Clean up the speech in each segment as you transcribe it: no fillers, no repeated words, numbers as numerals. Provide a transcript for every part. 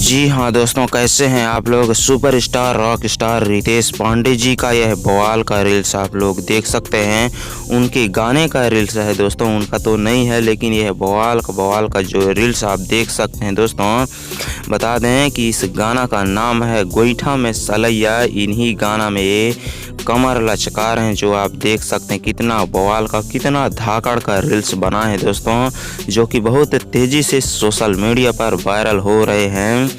जी हाँ दोस्तों, कैसे हैं आप लोग। Superstar rock star Ritesh Pandey ji का यह बवाल का रील्स आप लोग देख सकते हैं। उनके गाने का रील्स है दोस्तों, उनका तो नहीं है, लेकिन यह बवाल का जो रील्स आप देख सकते हैं दोस्तों। बता दें कि इस गाना का नाम है गोईठा में सलैया। इन्हीं गाना में ये कमर लचका रहे हैं, जो आप देख सकते हैं। कितना बवाल का, कितना धाकड़ का रील्स बना है दोस्तों, जो कि बहुत तेज़ी से सोशल मीडिया पर वायरल हो रहे हैं।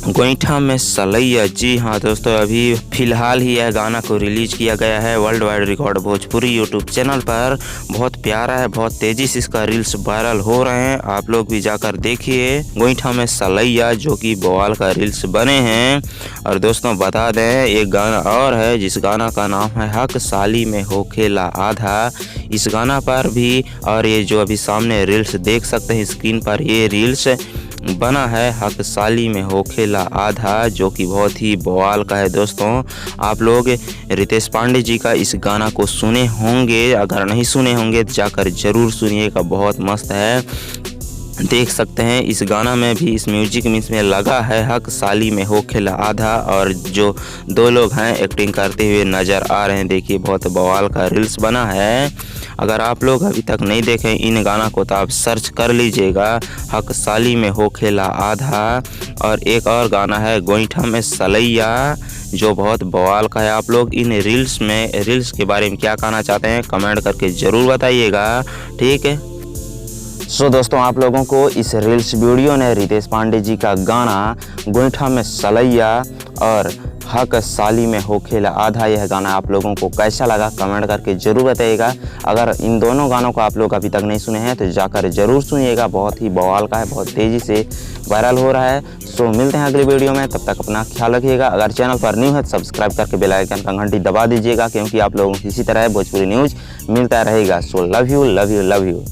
गोईठा में सलैया, जी हाँ दोस्तों, अभी फ़िलहाल ही यह गाना को रिलीज़ किया गया है world wide record Bhojpuri YouTube channel पर। बहुत प्यारा है, बहुत तेज़ी से इसका रील्स वायरल हो रहे हैं। आप लोग भी जाकर देखिए गोईठा में सलैया, जो कि बवाल का रील्स बने हैं। और दोस्तों बता दें, एक गाना और है जिस गाना का नाम है हक साली में हो खेला आधा। इस गाना पर भी, और ये जो अभी सामने रील्स देख सकते हैं स्क्रीन पर, ये रील्स बना है हक साली में हो खेला आधा, जो कि बहुत ही बवाल का है दोस्तों। आप लोग रितेश पांडे जी का इस गाना को सुने होंगे, अगर नहीं सुने होंगे तो जाकर ज़रूर सुनिएगा, बहुत मस्त है। देख सकते हैं इस गाना में भी, इस म्यूजिक में इसमें लगा है हक साली में हो खेला आधा, और जो दो लोग हैं एक्टिंग करते हुए नज़र आ रहे हैं। देखिए बहुत बवाल का रील्स बना है। अगर आप लोग अभी तक नहीं देखें इन गाना को तो आप सर्च कर लीजिएगा, हक साली में हो खेला आधा। और एक और गाना है गोईठा में सलैया, जो बहुत बवाल का है। आप लोग इन रील्स के बारे में क्या कहना चाहते हैं कमेंट करके ज़रूर बताइएगा, ठीक है। सो दोस्तों, आप लोगों को इस रील्स वीडियो ने रितेश पांडे जी का गाना गोईठा में सलैया और हक साली में हो खेला आधा, यह गाना आप लोगों को कैसा लगा कमेंट करके ज़रूर बताइएगा। अगर इन दोनों गानों को आप लोग अभी तक नहीं सुने हैं तो जाकर ज़रूर सुनिएगा, बहुत ही बवाल का है, बहुत तेज़ी से वायरल हो रहा है। सो मिलते हैं अगली वीडियो में, तब तक अपना ख्याल रखिएगा। अगर चैनल पर न्यू है तो सब्सक्राइब करके बेल आइकन का घंटी दबा दीजिएगा, क्योंकि आप लोगों को इसी तरह भोजपुरी न्यूज़ मिलता रहेगा। So love you love you love you.